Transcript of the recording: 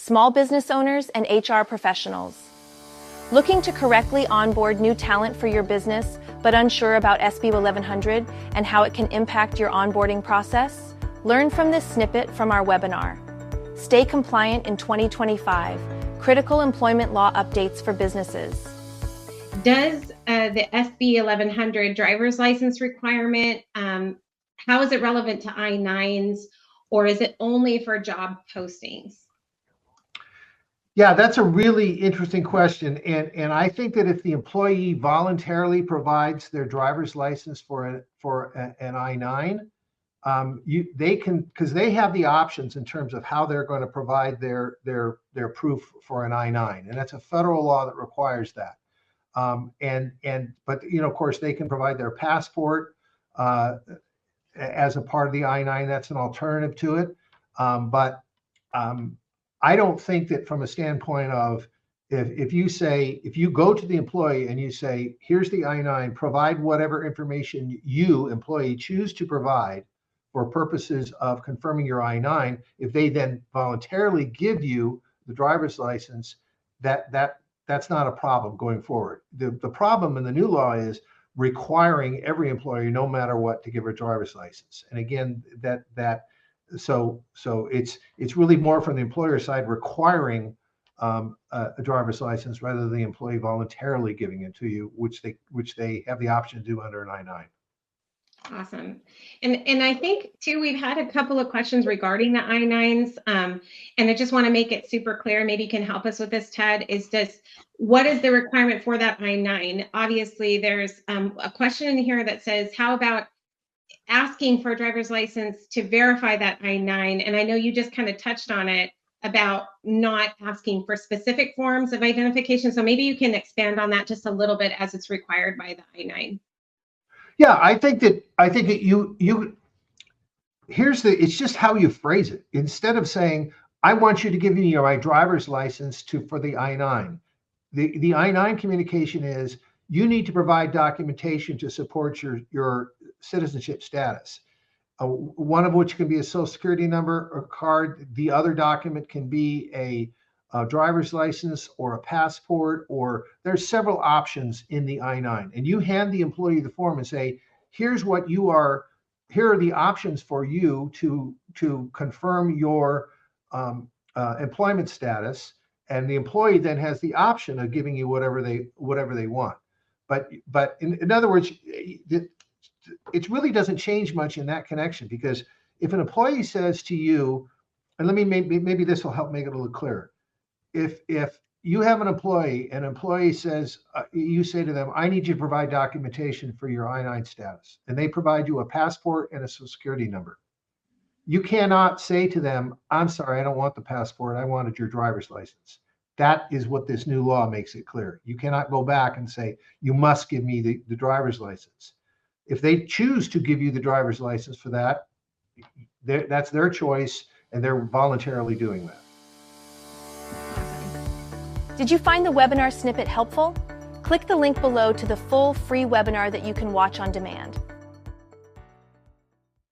small business owners, and HR professionals. Looking to correctly onboard new talent for your business, but unsure about SB 1100 and how it can impact your onboarding process? Learn from this snippet from our webinar. Stay compliant in 2025. Critical employment law updates for businesses. Does the SB 1100 driver's license requirement, how is it relevant to I-9s, or is it only for job postings? Yeah, that's a really interesting question. And I think that if the employee voluntarily provides their driver's license for an I-9, they can, because they have the options in terms of how they're going to provide their proof for an I-9, and that's a federal law that requires that. But of course, they can provide their passport as a part of the I-9. That's an alternative to it. But I don't think that from a standpoint of if you go to the employee and you say, here's the I-9, provide whatever information you, employee, choose to provide for purposes of confirming your I-9, if they then voluntarily give you the driver's license, that's not a problem going forward. The problem in the new law is requiring every employer, no matter what, to give a driver's license. And again, so it's really more from the employer side requiring a driver's license rather than the employee voluntarily giving it to you, which they have the option to do under an I-9. Awesome. And I think too, we've had a couple of questions regarding the I-9s. And I just want to make it super clear, maybe you can help us with this, Ted, what is the requirement for that I-9? Obviously, there's a question in here that says, how about asking for a driver's license to verify that I-9? And I know you just kind of touched on it about not asking for specific forms of identification. So maybe you can expand on that just a little bit as it's required by the I-9. Yeah, I think that it's just how you phrase it. Instead of saying, I want you to give me my driver's license for the I-9, the I-9 communication is, you need to provide documentation to support your citizenship status. One of which can be a social security number or card. The other document can be a driver's license or a passport, or there's several options in the I-9. And you hand the employee the form and say, here are the options for you to confirm your employment status. And the employee then has the option of giving you whatever they want. But in other words, it really doesn't change much in that connection, because if an employee says to you, and maybe this will help make it a little clearer. If you have an employee says, you say to them, I need you to provide documentation for your I-9 status, and they provide you a passport and a social security number. You cannot say to them, I'm sorry, I don't want the passport, I wanted your driver's license. That is what this new law makes it clear. You cannot go back and say, you must give me the driver's license. If they choose to give you the driver's license for that, that's their choice, and they're voluntarily doing that. Did you find the webinar snippet helpful? Click the link below to the full free webinar that you can watch on demand.